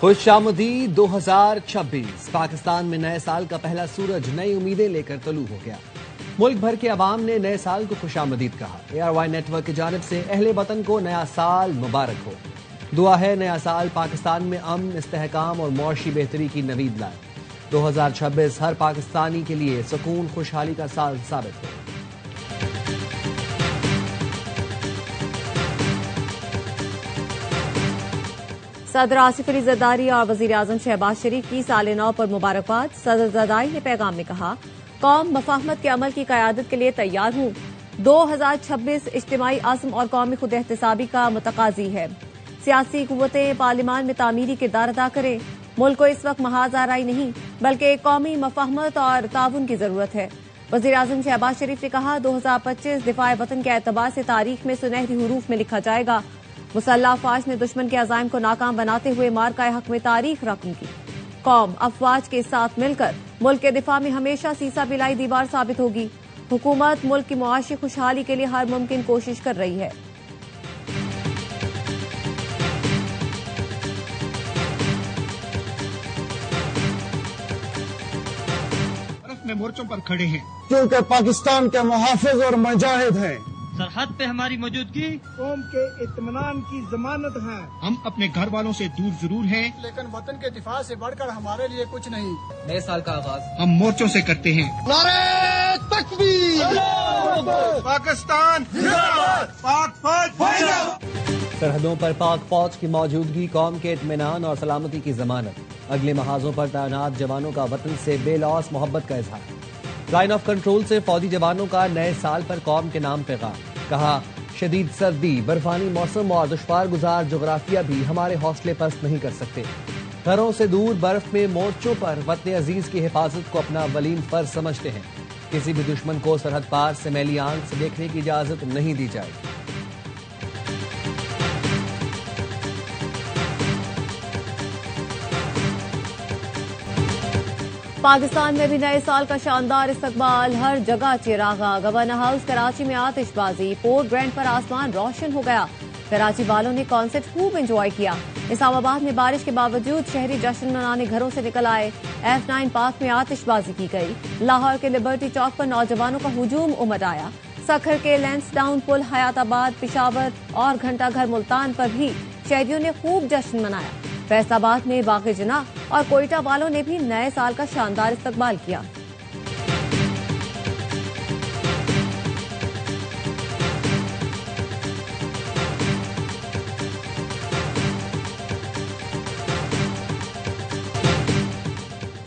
खुशामदीद 2026 पाकिस्तान में नए साल का पहला सूरज नई उम्मीदें लेकर तलू हो गया। मुल्क भर के अवाम ने नए साल को खुशामदीद कहा। ARY नेटवर्क की जानिब से अहले वतन को नया साल मुबारक हो। दुआ है नया साल पाकिस्तान में अमन, इस्तेहकाम और मुआशी बेहतरी की नवीद लाए। 2026 हर पाकिस्तानी के लिए सुकून खुशहाली का साल साबित हो। सदर आसिफ अली जरदारी और वजीर आजम शहबाज शरीफ की साल नौ पर मुबारकबाद। सदर जरदारी ने पैगाम में कहा, कौम मफाहमत के अमल की क़यादत के लिए तैयार हूं। 2026 इज्तिमाई अज़्म और कौमी खुद एहतसाबी का मुतकाजी है। सियासी कुव्वतें पार्लियामान में तामीरी किरदार अदा करें। मुल्क को इस वक्त महाज आराई नहीं बल्कि एक कौमी मफाहमत और ताउन की जरूरत है। वजीर आजम शहबाज शरीफ ने कहा, 2025 दिफाए वतन के एतबार से तारीख में सुनहरी हरूफ में लिखा जाएगा। मुसल्लह अफवाज ने दुश्मन के अज़ाइम को नाकाम बनाते हुए मार्का हक में तारीख रकम की। कौम अफवाज के साथ मिलकर मुल्क के दिफा में हमेशा सीसा पिलाई दीवार साबित होगी। हुकूमत मुल्क की मुआशी खुशहाली के लिए हर मुमकिन कोशिश कर रही है। में मोर्चों पर खड़े हैं क्योंकि पाकिस्तान के मुहाफिज और मुजाहिद हैं। सरहद पे हमारी मौजूदगी कौम के इत्मीनान की जमानत है। हम अपने घर वालों से दूर जरूर हैं, लेकिन वतन के दिफा से बढ़कर हमारे लिए कुछ नहीं। नए साल का आगाज हम मोर्चों से करते हैं। नारे तकबीर, पाकिस्तान पाक फौज। सरहदों पर पाक फौज की मौजूदगी कौम के इत्मीनान और सलामती की जमानत। अगले महाजों पर तैनात जवानों का वतन से बेलौस मोहब्बत का इजहार। लाइन ऑफ कंट्रोल से फौजी जवानों का नए साल पर कौम के नाम पैगाम। कहा, शदीद सर्दी, बर्फानी मौसम और दुश्वार गुजार जोग्राफिया भी हमारे हौसले पस्त नहीं कर सकते। घरों से दूर बर्फ में मोर्चों पर वतन अजीज की हिफाजत को अपना वलीन फर्ज समझते हैं। किसी भी दुश्मन को सरहद पार से मैली आंख से देखने की इजाजत नहीं दी जाएगी। पाकिस्तान में भी नए साल का शानदार इस्तकबाल, हर जगह चिरागा। गवर्नर हाउस कराची में आतिशबाजी, पोर्ट ब्रेंट पर आसमान रोशन हो गया। कराची वालों ने कॉन्सर्ट खूब एंजॉय किया। इस्लामाबाद में बारिश के बावजूद शहरी जश्न मनाने घरों से निकल आए। F9 पार्क में आतिशबाजी की गई। लाहौर के लिबर्टी चौक पर नौजवानों का हुजूम उमड़ आया। सखर के लैंसडाउन पुल, हयाताबाद, पिशावर और घंटाघर मुल्तान पर भी शहरियों ने खूब जश्न मनाया। फैसलाबाद में बाग़ जना और कोयटा वालों ने भी नए साल का शानदार इस्तकबाल किया।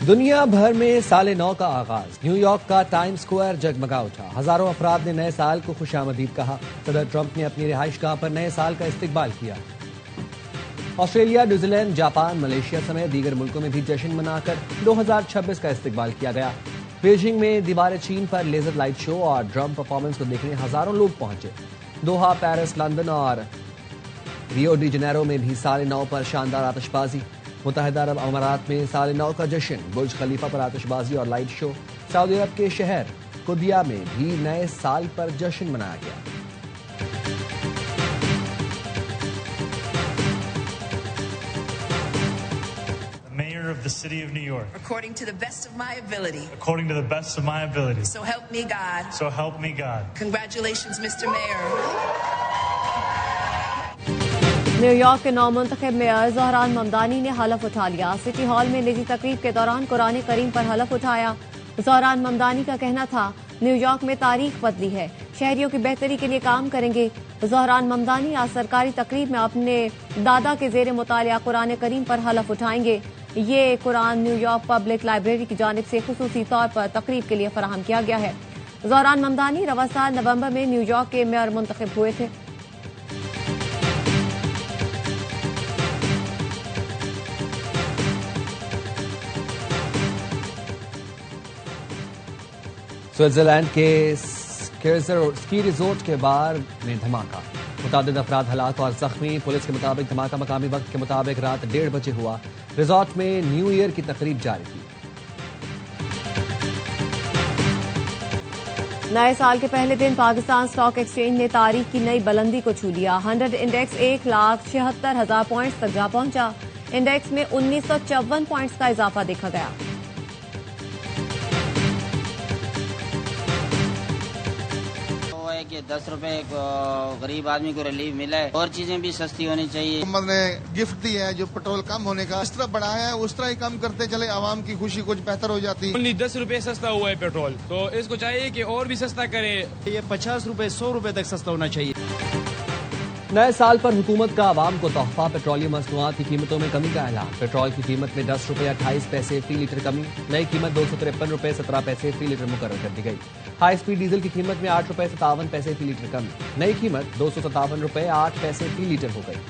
दुनिया भर में साल नौ का आगाज। न्यूयॉर्क का टाइम स्क्वायर जगमगा उठा। हजारों अफराद ने नए साल को खुशामदीद कहा। सदर ट्रंप ने अपनी रिहाइशगाह पर नए साल का इस्तकबाल किया। ऑस्ट्रेलिया, न्यूजीलैंड, जापान, मलेशिया समेत दीगर मुल्कों में भी जश्न मनाकर 2026 का इस्तकबाल किया गया। बीजिंग में दीवार चीन पर लेजर लाइट शो और ड्रम परफॉर्मेंस को देखने हजारों लोग पहुंचे। दोहा, पेरिस, लंदन और रियो डी जनेरो में भी साल नौ पर शानदार आतिशबाजी। मुत्तहिदा अरब अमारात में साल नौ का जश्न, बुर्ज खलीफा पर आतिशबाजी और लाइट शो। सऊदी अरब के शहर कुदिया में भी नए साल पर जश्न मनाया गया। Of the city of New York. According to the best of my ability. According to the best of my ability. So help me God. So help me God. Congratulations, Mr. Mayor. New York के नौमुंतखब mayor ज़हरान Mamdani ने हलफ उठा लिया। City hall में निजी तकरीब के दौरान कुरान करीम पर हलफ उठाया। ज़हरान ममदानी का कहना था, न्यूयॉर्क में तारीख बदली है, शहरियों की बेहतरी के लिए काम करेंगे। ज़हरान ममदानी आज सरकारी तकरीब में अपने दादा के जेर मुतालिया कुरान करीम पर हलफ उठाएंगे। ये कुरान न्यूयॉर्क पब्लिक लाइब्रेरी की जानिब से खुसूसी तौर पर तकरीब के लिए फराहम किया गया है। ज़हरान ममदानी रवा साल नवंबर में न्यूयॉर्क के मेयर मुंतखब हुए थे। स्विट्जरलैंड के स्की रिजोर्ट के बार में धमाका, मुतादिद अफराद हलाक और जख्मी। पुलिस के मुताबिक धमाका मकामी वक्त के मुताबिक रात 1:30 बजे हुआ। रिजॉर्ट में न्यू ईयर की तकरीब जारी थी। नए साल के पहले दिन पाकिस्तान स्टॉक एक्सचेंज ने तारीख की नई बुलंदी को छू लिया। 100 इंडेक्स 1,76,000 पॉइंट्स तक जा पहुंचा। इंडेक्स में 1954 पॉइंट्स का इजाफा देखा गया। कि 10 रुपए गरीब आदमी को रिलीफ मिला है और चीजें भी सस्ती होनी चाहिए। हुकूमत ने गिफ्ट दिया है जो पेट्रोल कम होने का, इस तरह बढ़ाया है उस तरह ही कम करते चले, आवाम की खुशी कुछ बेहतर हो जाती। ओनली 10 रुपए सस्ता हुआ है पेट्रोल, तो इसको चाहिए कि और भी सस्ता करे। ये 50 रुपए 100 रुपए तक सस्ता होना चाहिए। नए साल पर हुकूमत का आवाम को तोहफा, पेट्रोलियम मसनूआत की कीमतों में कमी का ऐलान। पेट्रोल की कीमत में 10 रुपये 28 पैसे फी लीटर कमी, नई कीमत 253 रुपये 17 पैसे फी लीटर मुकर्रर कर दी गई। हाई स्पीड डीजल की कीमत में 8 रुपये 57 पैसे फी लीटर कमी, नई कीमत 257 रुपये 8 पैसे फी लीटर हो गई।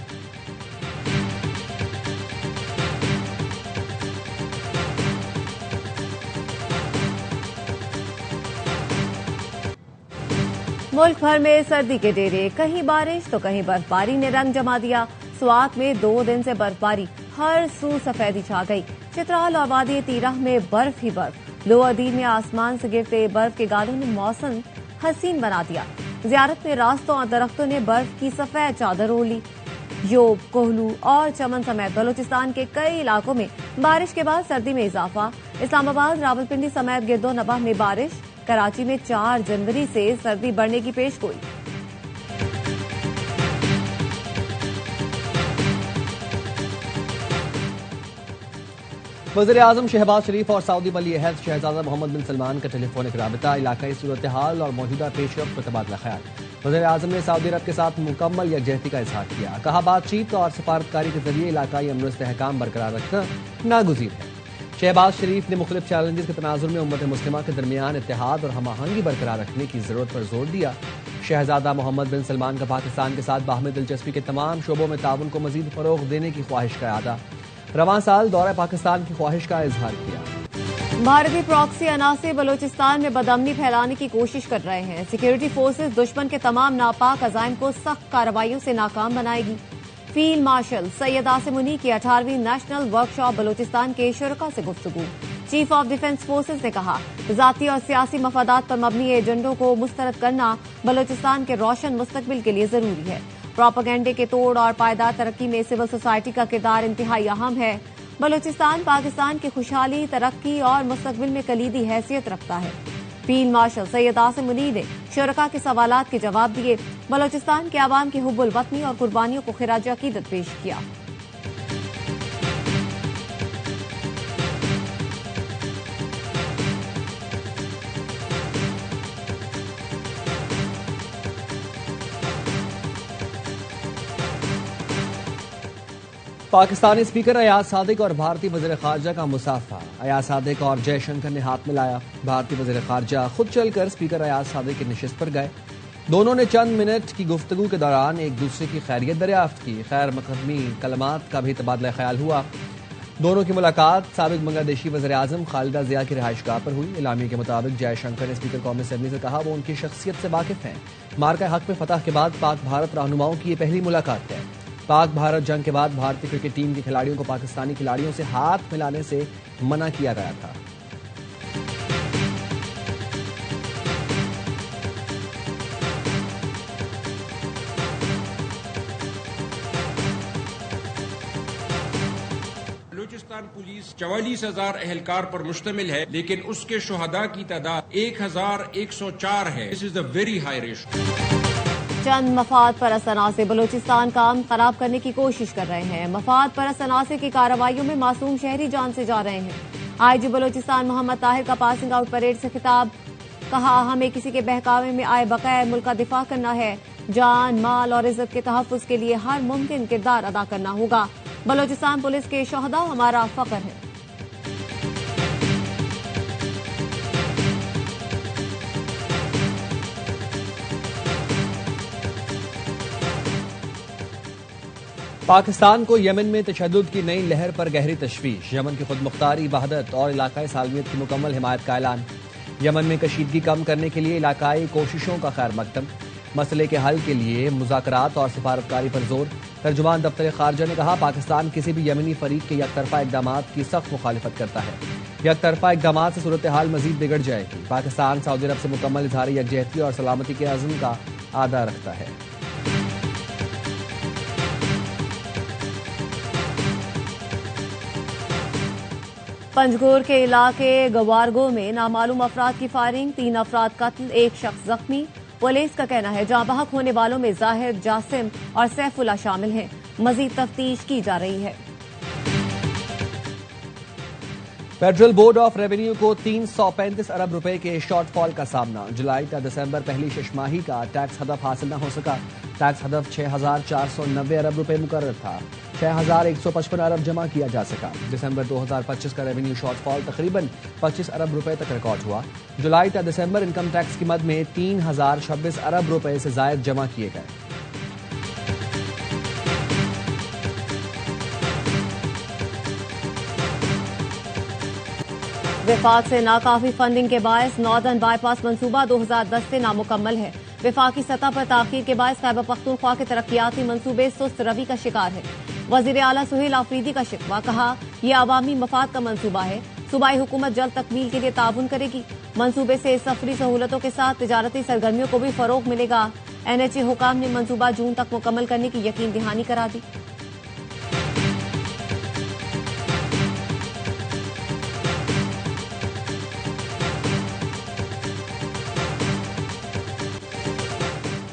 मुल्क भर में सर्दी के डेरे, कहीं बारिश तो कहीं बर्फबारी ने रंग जमा दिया। स्वात में 2 दिन से बर्फबारी, हर सू सफेदी छा गई। चित्राल और वादी तीरह में बर्फ ही बर्फ। लोअर दीन में आसमान से गिरते बर्फ के गालों ने मौसम हसीन बना दिया। जियारत में रास्तों और दरख्तों ने बर्फ की सफेद चादर ओढ़ ली। योब, कोहलू और चमन समेत बलूचिस्तान के कई इलाकों में बारिश के बाद सर्दी में इजाफा। इस्लामाबाद, रावलपिंडी समेत गिरदो नवाह में बारिश। कराची में 4 जनवरी से सर्दी बढ़ने की पेशगोई। वज़ीर-ए-आज़म शहबाज शरीफ और सऊदी वली अहद शहजादा मोहम्मद बिन सलमान का टेलीफोनिक राबिता, इलाकाई सूरत हाल और मौजूदा पेशरफ्त पर तबादला ख्याल। वज़ीर-ए-आज़म ने सऊदी अरब के साथ मुकम्मल यकजहती का इज़हार किया। कहा, बातचीत और सफारतकारी के जरिए इलाकाई अमन इस्तेहकाम बरकरार रखना नागुज़ीर है। शहबाज शरीफ ने मुख्तलिफ चैलेंजेस के तनाजुर में उम्मत मुस्लिमा के दरमियान इत्तेहाद और हम आहंगी बरकरार रखने की जरूरत पर जोर दिया। शहजादा मोहम्मद बिन सलमान का पाकिस्तान के साथ बाहमी दिलचस्पी के तमाम शोबों में ताउन को मजीद फरोग देने की ख्वाहिश का इरादा। रवां साल दौरा पाकिस्तान की ख्वाहिश का इजहार किया। भारतीय प्रॉक्सी अनासर बलूचिस्तान में बदअमनी फैलाने की कोशिश कर रहे हैं। सिक्योरिटी फोर्सेज दुश्मन के तमाम नापाक अज़ाइम को सख्त कार्रवाइयों से नाकाम बनाएगी। फील्ड मार्शल सैयद आसिम मुनी की 18वीं नेशनल वर्कशॉप बलूचिस्तान के शुरका से गुफ्तगू। चीफ ऑफ डिफेंस फोर्सेज ने कहा, जाती और सियासी मफादात पर मबनी एजेंडों को मुस्तरद करना बलूचिस्तान के रोशन मुस्तकबिल के लिए जरूरी है। प्रोपेगेंडे के तोड़ और पायदार तरक्की में सिविल सोसाइटी का किरदार इंतहाई अहम है। बलूचिस्तान पाकिस्तान की खुशहाली, तरक्की और मुस्तकबिल में कलीदी हैसियत रखता है। फील्ड मार्शल सैयद आसिम मुनी ने शुरका के सवालात के जवाब दिए। बलूचिस्तान के अवाम की हुब्बुल वतनी और कुर्बानियों को खिराज अकीदत पेश किया। पाकिस्तानी स्पीकर अयाज सादिक और भारतीय वज़ीर ख़ारजा का मुसाफा। अयाज सादिक और जयशंकर ने हाथ मिलाया। भारतीय वज़ीर ख़ारजा खुद चलकर स्पीकर अयाज सादिक की नशिस्त पर गए। दोनों ने चंद मिनट की गुफ्तगू के दौरान एक दूसरे की खैरियत दरियाफ्त की। खैर मकदमी कलमात का भी तबादला ख्याल हुआ। दोनों की मुलाकात साबिक बांग्लादेशी वज़ीर-ए-आज़म खालिदा जिया की रिहाइशगाह पर हुई। इलामी के मुताबिक जयशंकर ने स्पीकर कौमी असम्बली से कहा, वो उनकी शख्सियत से वाकिफ हैं। मार्का हक में फतह के बाद पाक भारत रहनुमाओं की ये पहली मुलाकात है। पाक भारत जंग के बाद भारतीय क्रिकेट टीम के खिलाड़ियों को पाकिस्तानी खिलाड़ियों से हाथ मिलाने से मना किया गया था। बलूचिस्तान पुलिस 44,000 एहलकार पर मुश्तमिल है, लेकिन उसके शुहदा की तादाद 1,104 है। This is the very high ratio. चंद मफाद परस्त अनासर बलूचिस्तान का अमन खराब करने की कोशिश कर रहे हैं। मफाद परस्त अनासर की कार्रवाइयों में मासूम शहरी जान से जा रहे हैं। आईजी बलूचिस्तान मोहम्मद ताहिर का पासिंग आउट परेड से खिताब। कहा, हमें किसी के बहकावे में आए बकाया मुल्क का दिफा करना है। जान, माल और इज्जत के तहफ्फुज के लिए हर मुमकिन किरदार अदा करना होगा। बलूचिस्तान पुलिस के शोहदा हमारा फख्र है। पाकिस्तान को यमन में तशद्दुद की नई लहर पर गहरी तशवीश। यमन की खुदमुख्तारी, वहदत और इलाकाई सालमियत की मुकम्मल हिमायत का ऐलान। यमन में कशीदगी कम करने के लिए इलाकाई कोशिशों का खैर मकदम। मसले के हल के लिए मुज़ाकरात और सफारतकारी पर जोर। तर्जुमान दफ्तर खारजा ने कहा, पाकिस्तान किसी भी यमनी फरीक के यकतरफा इक़दामात की सख्त मुखालिफत करता है। यकतरफा इक़दामात से सूरत हाल मजीद बिगड़ जाएगी। पाकिस्तान सऊदी अरब से मुकम्मल इज़हार यकजहती और सलामती के अज़्म का आदा रखता है। पंजगोर के इलाके गवारगो में नामालूम अफराद की फायरिंग, 3 अफराद कत्ल, 1 शख्स जख्मी। पुलिस का कहना है जाँ बहक होने वालों में जाहिर, जासिम और सैफुल्ला शामिल हैं। मजीद तफ्तीश की जा रही है। फेडरल बोर्ड ऑफ रेवेन्यू को 335 अरब रुपए के शॉर्टफॉल का सामना। जुलाई का दिसंबर पहली छमाही का टैक्स हदफ हासिल न हो सका। टैक्स हदफ 6,490 अरब रुपए मुकर्रर था। 6,155 अरब जमा किया जा सका। दिसंबर 2025 का रेवेन्यू शॉर्टफॉल तकरीबन 25 अरब रुपए तक रिकॉर्ड हुआ। जुलाई का दिसंबर इनकम टैक्स की मद में 3,026 अरब रुपए से जायद जमा किए गए। विफाक से नाकाफी फंडिंग के बायस नॉर्दर्न बाईपास मंसूबा 2010 से नामुकम्मल है। विफाकी सतह पर ताखीर के बायस खैबर पख्तूनख्वा के तरक्याती मंसूबे सुस्त रवि का शिकार है। वजीर आला सुहेल आफरीदी का शिकवा, कहा यह अवामी मफाद का मंसूबा है। सूबाई हुकूमत जल्द तकमील के लिए ताउन करेगी। मंसूबे से सफरी सहूलतों के साथ तिजारती सरगर्मियों को भी फरोग मिलेगा। NHA हुकाम ने मंसूबा जून तक मुकम्मल करने की यकीन दहानी करा दी।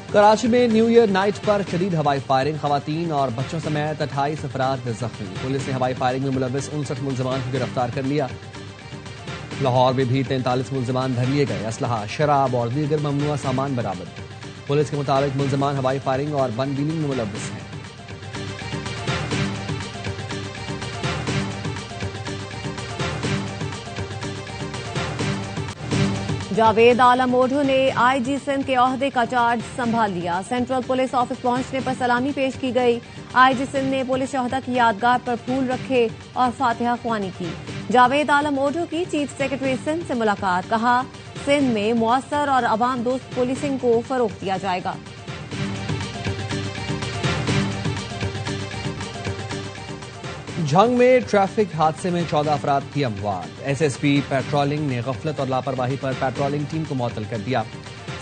कराची में न्यू ईयर नाइट पर शदीद हवाई फायरिंग, खवातीन और बच्चों समेत 28 अफराद जख्मी। पुलिस ने हवाई फायरिंग में मुलविस 59 मुलजमान को गिरफ्तार कर लिया। लाहौर में भी 43 मुलजमान धर लिए गए। असलहा, शराब और दीगर ममनुआ सामान बरामद। पुलिस के मुताबिक मुलजमान हवाई फायरिंग और गन डीलिंग में मुलविस हैं। जावेद आलम ओढ़ो ने IG सिंध के ओहदे का चार्ज संभाल लिया। सेंट्रल पुलिस ऑफिस पहुंचने पर सलामी पेश की गई। IG सिंध ने पुलिस शहदा की यादगार पर फूल रखे और फातिहा ख्वानी की। जावेद आलम ओढ़ो की चीफ सेक्रेटरी सिंध से मुलाकात, कहा सिंध में मुअस्सर और अवाम दोस्त पुलिसिंग को फरोग दिया जाएगा। झंग में ट्रैफिक हादसे में 14 अफराद की अमवात। SSP पेट्रोलिंग ने गफलत और लापरवाही पर पेट्रोलिंग टीम को मुअत्तल कर दिया।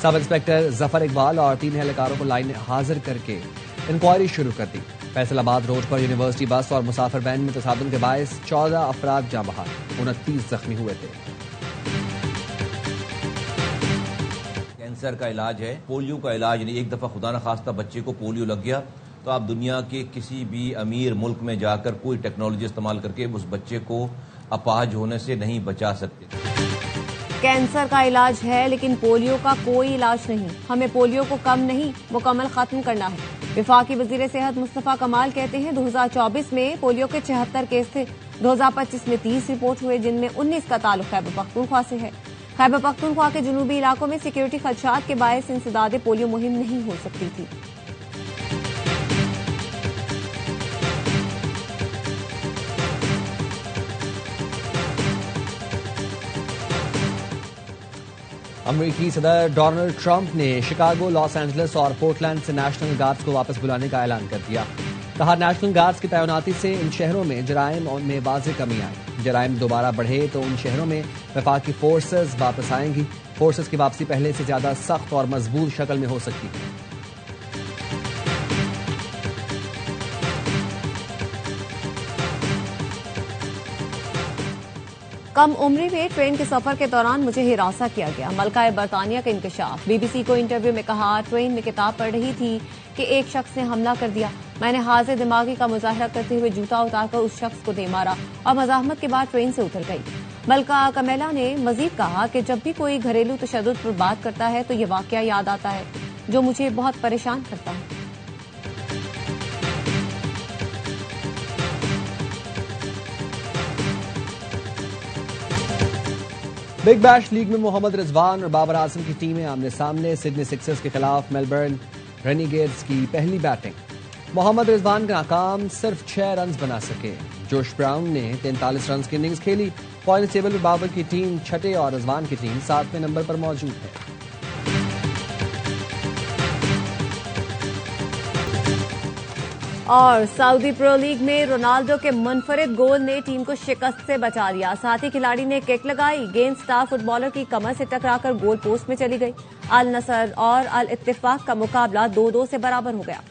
सब इंस्पेक्टर जफर इकबाल और 3 एहलकारों को लाइन हाजिर करके इंक्वायरी शुरू कर दी। फैसलाबाद रोड पर यूनिवर्सिटी बस और मुसाफिर वैन में तसादुम के बायस 14 अफराद जाँ बहक, 29 जख्मी हुए थे। कैंसर का इलाज है, पोलियो का इलाज नहीं। एक दफा खुदा न खास्ता बच्चे को पोलियो लग गया तो आप दुनिया के किसी भी अमीर मुल्क में जाकर कोई टेक्नोलॉजी इस्तेमाल करके उस बच्चे को अपाहज होने से नहीं बचा सकते। कैंसर का इलाज है लेकिन पोलियो का कोई इलाज नहीं। हमें पोलियो को कम नहीं मुकम्मल खत्म करना है। विफाकी वजीर सेहत मुस्तफा कमाल कहते हैं 2024 में पोलियो के 76 केस थे। 2025 में 30 रिपोर्ट हुए, जिनमें 19 का ताल्लुक खैबर पख्तूनख्वा से है। खैबर पख्तूनख्वा के जुनूबी इलाकों में सिक्योरिटी खदशात के बायस इंसदाद पोलियो मुहिम नहीं हो सकती थी। अमेरिकी सदर डोनाल्ड ट्रंप ने शिकागो, लॉस एंजलिस और पोर्टलैंड से नेशनल गार्ड्स को वापस बुलाने का ऐलान कर दिया। कहा नेशनल गार्ड्स की तैनाती से इन शहरों में जराइम में वाज़ेह कमी आई। जराइम दोबारा बढ़े तो उन शहरों में वफाकी फोर्सेस वापस आएंगी। फोर्सेस की वापसी पहले से ज्यादा सख्त और मजबूत शक्ल में हो सकती है। कम उम्री में ट्रेन के सफर के दौरान मुझे हिरासा किया गया। मलका बरतानिया का इंकशाफ। BBC को इंटरव्यू में कहा ट्रेन में किताब पढ़ रही थी कि एक शख्स ने हमला कर दिया। मैंने हाजिर दिमागी का मुजाहरा करते हुए जूता उतारकर उस शख्स को दे मारा और मजाहमत के बाद ट्रेन से उतर गई। मलका कमेला ने मजीद कहा कि जब भी कोई घरेलू तशद्दुद पर बात करता है तो ये वाकया याद आता है जो मुझे बहुत परेशान करता है। बिग बैश लीग में मोहम्मद रिजवान और बाबर आजम की टीमें आमने सामने। सिडनी सिक्सर्स के खिलाफ मेलबर्न रेनिगेड्स की पहली बैटिंग। मोहम्मद रिजवान का नाकाम, सिर्फ 6 रन बना सके। जोश ब्राउन ने 43 रन की इनिंग्स खेली। पॉइंट टेबल में बाबर की टीम 6ठे और रिजवान की टीम 7वें नंबर पर मौजूद है। और सऊदी प्रो लीग में रोनाल्डो के मुनफरिद गोल ने टीम को शिकस्त से बचा लिया। साथ ही खिलाड़ी ने किक लगाई। गेंद स्टार फुटबॉलर की कमर से टकराकर गोल पोस्ट में चली गई। अल नसर और अल इत्तेफाक का मुकाबला 2-2 से बराबर हो गया।